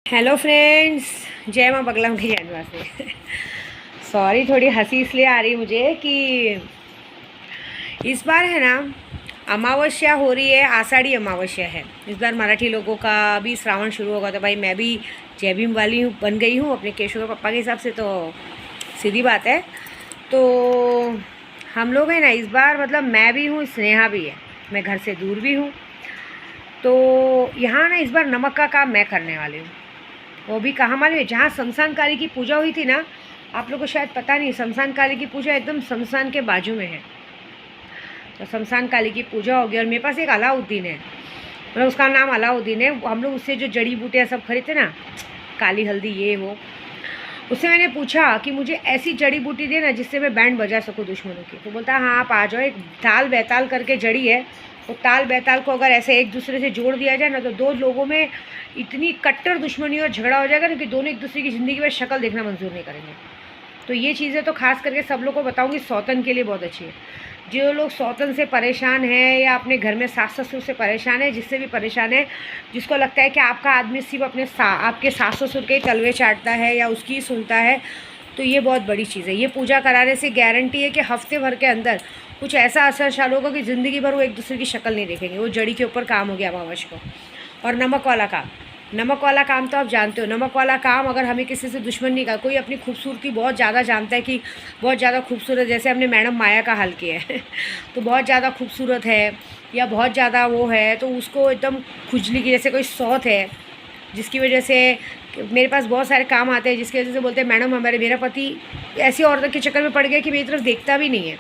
Hello friends, जय माँ बगला की जानवासे। सॉरी, थोड़ी हंसी इसलिए आ रही मुझे कि इस बार है ना अमावस्या हो रही है, आषाढ़ी अमावस्या है। इस बार मराठी लोगों का भी श्रावण शुरू होगा, तो भाई मैं भी जय भीम वाली बन गई हूँ अपने केशव के पप्पा के हिसाब से, तो सीधी बात है। तो हम लोग हैं ना इस बार, मतलब मैं भी हूँ, स्नेहा भी है, मैं घर से दूर भी हूँ। तो यहाँ ना इस बार नमक का काम मैं करने वाली हूँ। वो भी कहाँ मालूम है, जहाँ शमशान काली की पूजा हुई थी ना, आप लोगों को शायद पता नहीं, शमशान काली की पूजा एकदम शमशान के बाजू में है। तो शमशान काली की पूजा होगी और मेरे पास एक अलाउद्दीन है, मतलब उसका नाम अलाउद्दीन है। हम लोग उससे जो जड़ी बूटियाँ सब खरीदते ना, काली हल्दी ये वो, उससे मैंने पूछा कि मुझे ऐसी जड़ी बूटी दे ना जिससे मैं बैंड बजा सकूँ दुश्मनों की। तो बोलता हाँ आप आ जाओ, एक ताल बैताल करके जड़ी है, वो ताल बैताल को अगर ऐसे एक दूसरे से जोड़ दिया जाए ना, तो दो लोगों में इतनी कट्टर दुश्मनी और झगड़ा हो जाएगा ना कि दोनों एक दूसरे की ज़िंदगी में शक्ल देखना मंजूर नहीं करेंगे। तो ये चीज़ें तो खास करके सब लोग को बताऊँगी, सौतन के लिए बहुत अच्छी है। जो लोग सौतन से परेशान हैं या अपने घर में सास ससुर से परेशान है, जिससे भी परेशान है, जिसको लगता है कि आपका आदमी सिर्फ आपके सास ससुर के ही तलवे चाटता है या उसकी ही सुनता है, तो ये बहुत बड़ी चीज़ है। ये पूजा कराने से गारंटी है कि हफ्ते भर के अंदर कुछ ऐसा असर शाल होगा कि ज़िंदगी भर वो एक दूसरे की शक्ल नहीं देखेंगे। वो जड़ी के ऊपर काम हो गया अमावस्या को। और नमक वाला काम, नमक वाला काम तो आप जानते हो, नमक वाला काम अगर हमें किसी से दुश्मन नहीं का, कोई अपनी खूबसूरती बहुत ज़्यादा जानता है कि बहुत ज़्यादा खूबसूरत, जैसे हमने मैडम माया का हाल किया है तो बहुत ज़्यादा खूबसूरत है या बहुत ज़्यादा वो है, तो उसको एकदम खुजली की, जैसे कोई सौत है जिसकी वजह से मेरे पास बहुत सारे काम आते हैं, जिसकी वजह से बोलते हैं मैडम मेरा पति ऐसी औरतों के चक्कर में पड़ गया कि मेरी तरफ देखता भी नहीं है।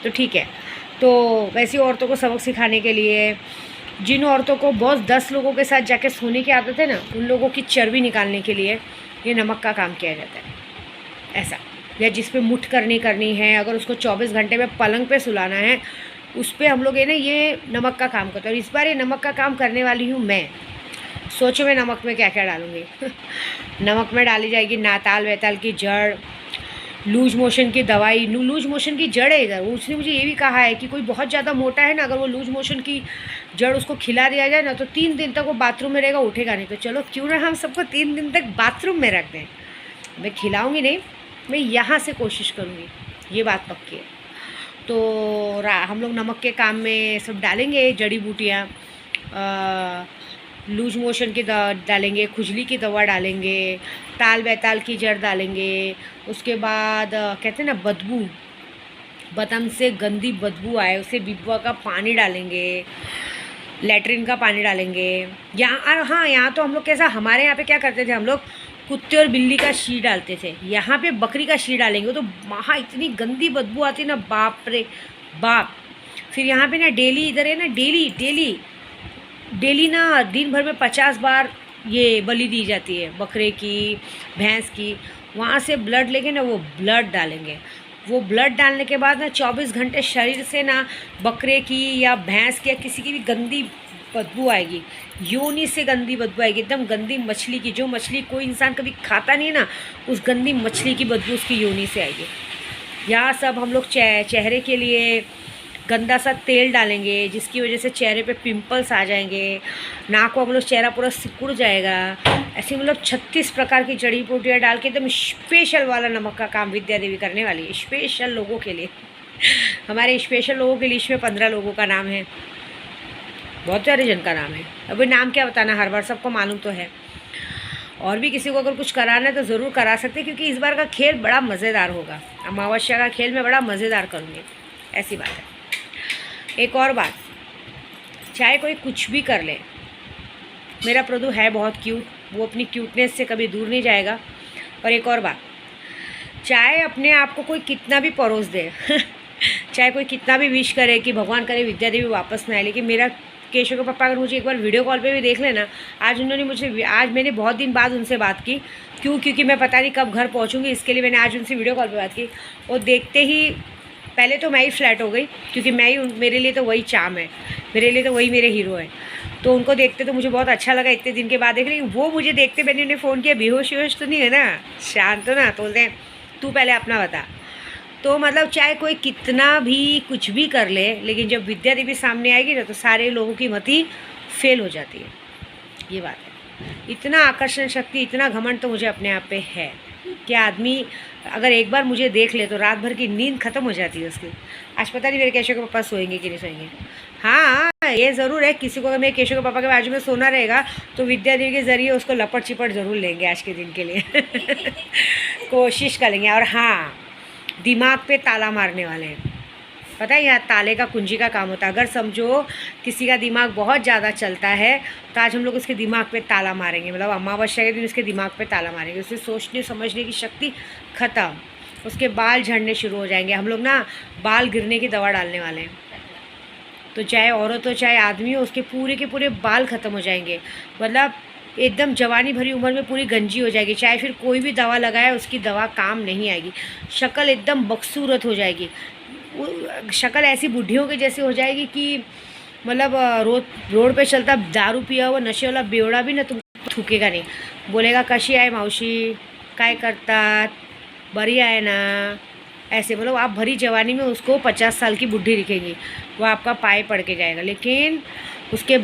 तो ठीक है, तो वैसी औरतों को सबक सिखाने के लिए, जिन औरतों को बहुत 10 लोगों के साथ जाके सोने की आदत है ना, उन लोगों की चर्बी निकालने के लिए ये नमक का काम किया जाता है ऐसा। या जिस पे मुठ करनी है, अगर उसको 24 घंटे में पलंग पे सुलाना है, उस पर हम लोग ये नमक का काम करते हैं। और इस बार ये नमक का काम करने वाली हूँ मैं। सोचो मैं नमक में क्या क्या डालूँगी नमक में डाली जाएगी नाताल वैताल की जड़, लूज मोशन की दवाई, लूज मोशन की जड़ है इधर। उसने मुझे ये भी कहा है कि कोई बहुत ज़्यादा मोटा है ना, अगर वो लूज मोशन की जड़ उसको खिला दिया जाए ना, तो 3 दिन तक वो बाथरूम में रहेगा, उठेगा नहीं। तो चलो क्यों ना हम सबको 3 दिन तक बाथरूम में रख दें। मैं खिलाऊंगी नहीं, मैं यहाँ से कोशिश करूँगी, ये बात पक्की है। तो हम लोग नमक के काम में सब डालेंगे जड़ी बूटियाँ, लूज मोशन की डालेंगे, खुजली की दवा डालेंगे, ताल बैताल की जड़ डालेंगे। उसके बाद कहते हैं ना बदबू, बदन से गंदी बदबू आए उसे बिबवा का पानी डालेंगे, लेटरिन का पानी डालेंगे। यहाँ हाँ, यहाँ तो हम लोग कैसा, हमारे यहाँ पे क्या करते थे हम लोग, कुत्ते और बिल्ली का शी डालते थे। यहाँ पे बकरी का शी डालेंगे, तो वहाँ इतनी गंदी बदबू आती ना, बाप रे बाप। फिर यहाँ पे ना डेली, इधर है ना डेली ना दिन भर में 50 बार ये बलि दी जाती है, बकरे की, भैंस की। वहाँ से ब्लड लेके ना वो ब्लड डालेंगे। वो ब्लड डालने के बाद ना 24 घंटे शरीर से ना बकरे की या भैंस की या किसी की भी गंदी बदबू आएगी, योनि से गंदी बदबू आएगी, एकदम गंदी मछली की, जो मछली कोई इंसान कभी खाता नहीं है ना, उस गंदी मछली की बदबू उसकी योनि से आएगी। यहाँ सब हम लोग चेहरे के लिए गंदा सा तेल डालेंगे, जिसकी वजह से चेहरे पे पिंपल्स आ जाएंगे, नाक को हम लोग चेहरा पूरा सिकुड़ जाएगा। ऐसे मतलब 36 प्रकार की जड़ी बूटियाँ डाल के एकदम स्पेशल वाला नमक का काम विद्या देवी करने वाली है, स्पेशल लोगों के लिए। हमारे स्पेशल लोगों के लिस्ट में 15 लोगों का नाम है, बहुत सारे जन का नाम है। अभी नाम क्या बताना, हर बार सबको मालूम तो है। और भी किसी को अगर कुछ कराना है तो ज़रूर करा सकते हैं, क्योंकि इस बार का खेल बड़ा मज़ेदार होगा। अमावस्या का खेल मैं बड़ा मज़ेदार करूँगी, ऐसी बात है। एक और बात, चाहे कोई कुछ भी कर ले, मेरा प्रदू है बहुत क्यूट, वो अपनी क्यूटनेस से कभी दूर नहीं जाएगा। और एक और बात, चाहे अपने आप को कोई कितना भी परोस दे चाहे कोई कितना भी विश करे कि भगवान करे विद्या देवी वापस ना आए, लेकिन मेरा केशव के पापा अगर मुझे एक बार वीडियो कॉल पे भी देख लेना, आज मैंने बहुत दिन बाद उनसे बात की। क्योंकि मैं पता नहीं कब घर पहुँचूँगी, इसके लिए मैंने आज उनसे वीडियो कॉल पर बात की। और देखते ही पहले तो मैं ही फ्लैट हो गई, क्योंकि मेरे लिए तो वही चाम है, मेरे लिए तो वही मेरे हीरो हैं। तो उनको देखते तो मुझे बहुत अच्छा लगा, इतने दिन के बाद देख रही। वो मुझे देखते, मैंने उन्हें फ़ोन किया, बेहोश वेहोश तो नहीं है ना, शांत हो ना? तो बोलते हैं तू पहले अपना बता। तो मतलब चाहे कोई कितना भी कुछ भी कर ले, लेकिन जब विद्या देवी सामने आएगी ना, तो सारे लोगों की मति फेल हो जाती है, ये बात है। इतना आकर्षण शक्ति, इतना घमंड तो मुझे अपने आप पे है कि आदमी अगर एक बार मुझे देख ले तो रात भर की नींद खत्म हो जाती है उसकी। आज पता नहीं मेरे केशव के पापा सोएंगे कि नहीं सोएंगे। हाँ, ये ज़रूर है, किसी को अगर मेरे केशव के पापा के बाजू में सोना रहेगा तो विद्या देवी के ज़रिए उसको लपट चिपट ज़रूर लेंगे आज के दिन के लिए कोशिश करेंगे। और हाँ, दिमाग पे ताला मारने वाले हैं। पता है, यहाँ ताले का कुंजी का काम होता है। अगर समझो किसी का दिमाग बहुत ज़्यादा चलता है तो आज हम लोग उसके दिमाग पे ताला मारेंगे, मतलब अमावस्या के दिन उसके दिमाग पे ताला मारेंगे। उससे सोचने समझने की शक्ति ख़त्म, उसके बाल झड़ने शुरू हो जाएंगे। हम लोग ना बाल गिरने की दवा डालने वाले हैं, तो चाहे औरत हो चाहे आदमी हो, उसके पूरे के पूरे बाल ख़त्म हो जाएंगे। मतलब एकदम जवानी भरी उम्र में पूरी गंजी हो जाएगी। चाहे फिर कोई भी दवा लगाए उसकी दवा काम नहीं आएगी। शक्ल एकदम बदसूरत हो जाएगी, शक्ल ऐसी बुढ़ियों के जैसी हो जाएगी कि मतलब रोड पे चलता दारू पिया हुआ नशे वाला बेवड़ा भी ना तुम थूकेगा नहीं, बोलेगा कशी आहे मावशी, काय करतात, बरी आहे ना, ऐसे। मतलब आप भरी जवानी में उसको 50 साल की बुढ़ी दिखेंगी, वो आपका पाए पड़ के जाएगा। लेकिन उसके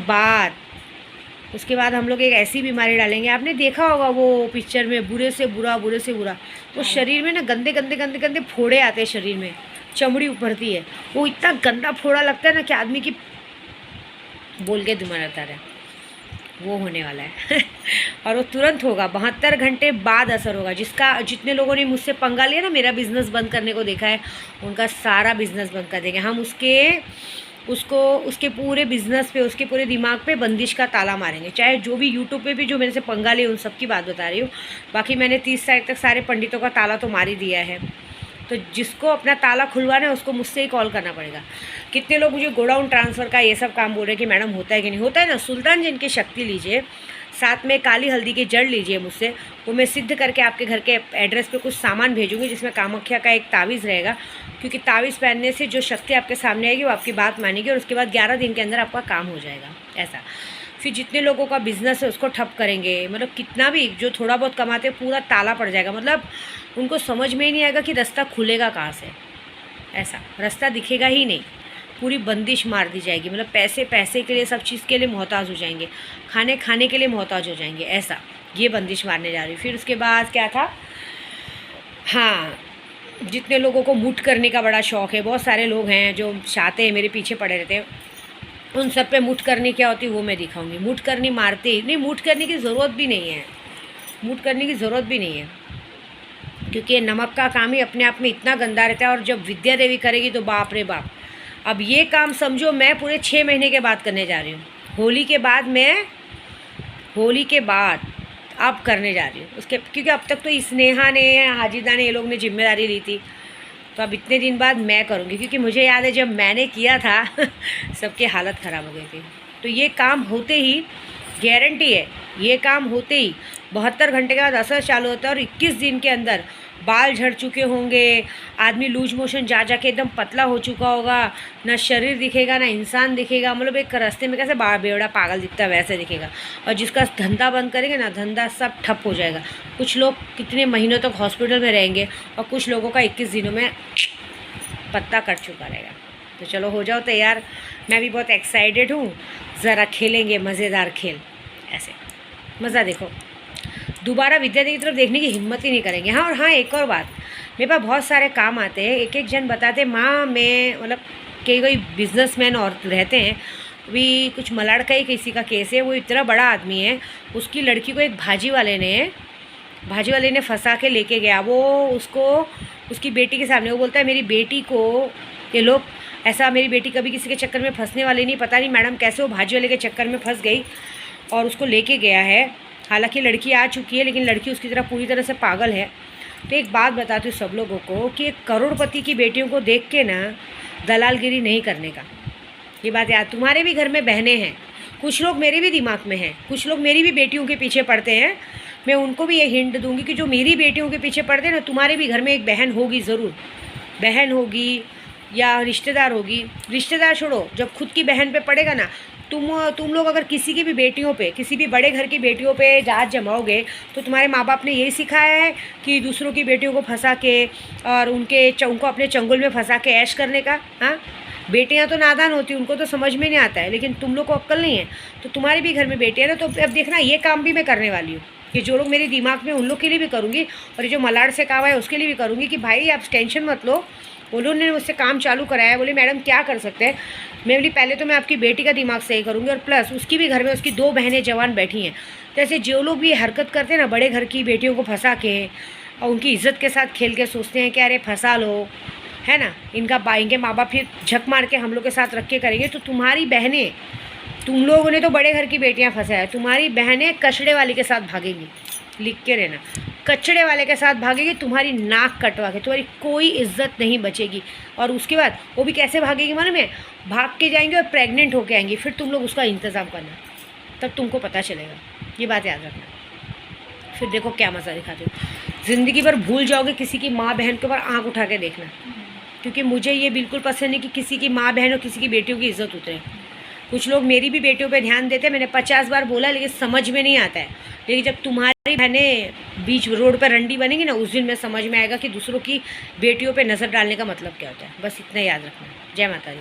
बाद हम लोग एक ऐसी बीमारी डालेंगे, आपने देखा होगा वो पिक्चर में, बुरे से बुरा वो शरीर में ना गंदे गंदे गंदे गंदे फोड़े आते हैं, शरीर में चमड़ी उभरती है, वो इतना गंदा फोड़ा लगता है ना कि आदमी की बोल के दिमाग आता है। वो होने वाला है और वो तुरंत होगा, 72 घंटे बाद असर होगा। जितने लोगों ने मुझसे पंगा लिया ना, मेरा बिज़नेस बंद करने को देखा है, उनका सारा बिज़नेस बंद कर देंगे हम। उसके पूरे बिज़नेस पे, उसके पूरे दिमाग पे बंदिश का ताला मारेंगे। चाहे जो भी यूट्यूब पे भी जो मेरे से पंगा लिए, उन सब की बात बता रही हूँ। बाकी मैंने 30 तारीख तक सारे पंडितों का ताला तो मार ही दिया है, तो जिसको अपना ताला खुलवाना है उसको मुझसे ही कॉल करना पड़ेगा। कितने लोग मुझे गोडाउन ट्रांसफ़र का ये सब काम बोल रहे हैं कि मैडम होता है कि नहीं होता है ना। सुल्तान जिन की शक्ति लीजिए, साथ में काली हल्दी की जड़ लीजिए मुझसे, वो मैं सिद्ध करके आपके घर के एड्रेस पे कुछ सामान भेजूँगी जिसमें कामाख्या का एक तावीज़ रहेगा। क्योंकि तावीज़ पहनने से जो शक्ति आपके सामने आएगी वो आपकी बात मानेगी और उसके बाद 11 दिन के अंदर आपका काम हो जाएगा। ऐसा फिर जितने लोगों का बिज़नेस है उसको ठप करेंगे, मतलब कितना भी जो थोड़ा बहुत कमाते पूरा ताला पड़ जाएगा। मतलब उनको समझ में ही नहीं आएगा कि रास्ता खुलेगा कहाँ से, ऐसा रास्ता दिखेगा ही नहीं, पूरी बंदिश मार दी जाएगी। मतलब पैसे के लिए, सब चीज़ के लिए मोहताज हो जाएंगे, खाने के लिए मोहताज हो जाएंगे, ऐसा ये बंदिश मारने जा रही हूँ। फिर उसके बाद क्या था, हाँ, जितने लोगों को मूट करने का बड़ा शौक़ है, बहुत सारे लोग हैं जो चाहते हैं मेरे पीछे पड़े रहते हैं, उन सब पे मूट करनी क्या होती है वो मैं दिखाऊंगी। मूट करनी मारते ही नहीं, मूट करने की ज़रूरत भी नहीं है, मूट करने की ज़रूरत भी नहीं है, क्योंकि नमक का काम ही अपने आप में इतना गंदा रहता है। और जब विद्या देवी करेगी तो बाप रे बाप। अब ये काम समझो मैं पूरे 6 महीने के बाद करने जा रही हूँ, होली के बाद अब करने जा रही हूँ उसके, क्योंकि अब तक तो स्नेहा ने, हाजिदा ने, ये लोग ने जिम्मेदारी ली थी, तो अब इतने दिन बाद मैं करूँगी। क्योंकि मुझे याद है जब मैंने किया था सबकी हालत ख़राब हो गई थी। तो ये काम होते ही, गारंटी है, ये काम होते ही 72 घंटे के बाद असर चालू होता है और 21 दिन के अंदर बाल झड़ चुके होंगे, आदमी लूज मोशन जा के एकदम पतला हो चुका होगा, ना शरीर दिखेगा ना इंसान दिखेगा। मतलब एक रास्ते में कैसे बेवड़ा पागल दिखता है वैसे दिखेगा। और जिसका धंधा बंद करेंगे ना, धंधा सब ठप हो जाएगा। कुछ लोग कितने महीनों तक हॉस्पिटल में रहेंगे और कुछ लोगों का 21 दिनों में पत्ता कट चुका रहेगा। तो चलो हो जाओ तैयार, मैं भी बहुत एक्साइटेड हूँ। ज़रा खेलेंगे मज़ेदार खेल, ऐसे मज़ा देखो। दोबारा विद्या देवी की तरफ देखने की हिम्मत ही नहीं करेंगे। हाँ, और हाँ एक और बात, मेरे पास बहुत सारे काम आते हैं, एक जन बताते माँ मैं, मतलब कोई बिजनेसमैन और रहते हैं भी, कुछ मलाड़ का ही किसी का केस है, वो इतना बड़ा आदमी है, उसकी लड़की को एक भाजी वाले ने फंसा के लेके गया। वो उसकी बेटी के सामने वो बोलता है मेरी बेटी को ये लोग ऐसा, मेरी बेटी कभी किसी के चक्कर में फंसने वाली नहीं, पता नहीं मैडम कैसे वो भाजी वाले के चक्कर में फंस गई और उसको लेके गया है। हालांकि लड़की आ चुकी है लेकिन लड़की उसकी तरह पूरी तरह से पागल है। तो एक बात बताती हूँ सब लोगों को कि एक करोड़पति की बेटियों को देख के ना दलालगिरी नहीं करने का। ये बात याद, तुम्हारे भी घर में बहनें हैं, कुछ लोग मेरे भी दिमाग में हैं, कुछ लोग मेरी भी बेटियों के पीछे पड़ते हैं। मैं उनको भी ये हिंट दूंगी कि जो मेरी बेटियों के पीछे पड़ते हैं ना, तुम्हारे भी घर में एक बहन होगी ज़रूर, बहन होगी या रिश्तेदार होगी। रिश्तेदार छोड़ो, जब खुद की बहन पे पड़ेगा ना, तुम लोग अगर किसी की भी बेटियों पे, किसी भी बड़े घर की बेटियों पे जात जमाओगे तो तुम्हारे माँ बाप ने यही सिखाया है कि दूसरों की बेटियों को फंसा के और उनको अपने चंगुल में फंसा के ऐश करने का। हाँ, बेटियां तो नादान होती हैं, उनको तो समझ में नहीं आता है, लेकिन तुम लोग को अक्ल नहीं है। तो तुम्हारे भी घर में बेटे हैं ना, तो अब देखना ये काम भी मैं करने वाली हूँ कि जो लोग मेरे दिमाग में, उन लोग के लिए भी करूँगी, और ये जो मलाड से काम है उसके लिए भी करूँगी कि भाई आप टेंशन मत लो। उन्होंने मुझसे काम चालू कराया, बोले मैडम क्या कर सकते हैं। मैं बोली पहले तो मैं आपकी बेटी का दिमाग सही करूँगी, और प्लस उसकी भी घर में उसकी 2 बहनें जवान बैठी हैं। तो ऐसे जो लोग भी हरकत करते हैं ना, बड़े घर की बेटियों को फंसा के और उनकी इज्जत के साथ खेल के सोचते हैं कि अरे फंसा लो, है ना, इनके माँ बाप फिर झक मार के हम लोग के साथ रख के करेंगे। तो तुम्हारी बहनें, तुम लोगों ने तो बड़े घर की बेटियां फंसाया, तुम्हारी बहनें कचड़े वाले के साथ भागेंगी, लिख के रहना, कचड़े वाले के साथ भागेगी, तुम्हारी नाक कटवा के, तुम्हारी कोई इज्जत नहीं बचेगी। और उसके बाद वो भी कैसे भागेगी मालूम है, भाग के जाएंगे और प्रेग्नेंट होके आएंगी, फिर तुम लोग उसका इंतज़ाम करना, तब तुमको पता चलेगा। ये बात याद रखना, फिर देखो क्या मज़ा दिखाते हो। ज़िंदगी भर भूल जाओगे किसी की माँ बहन के ऊपर आँख उठा के देखना, क्योंकि मुझे ये बिल्कुल पसंद नहीं कि किसी की माँ बहन और किसी की बेटियों की इज्जत उतरे। कुछ लोग मेरी भी बेटियों पे ध्यान देते हैं, मैंने 50 बार बोला, लेकिन समझ में नहीं आता है। लेकिन जब तुम्हारी बहनें बीच रोड पर रंडी बनेंगी ना, उस दिन में समझ में आएगा कि दूसरों की बेटियों पे नज़र डालने का मतलब क्या होता है। बस इतना याद रखना। जय माता दी।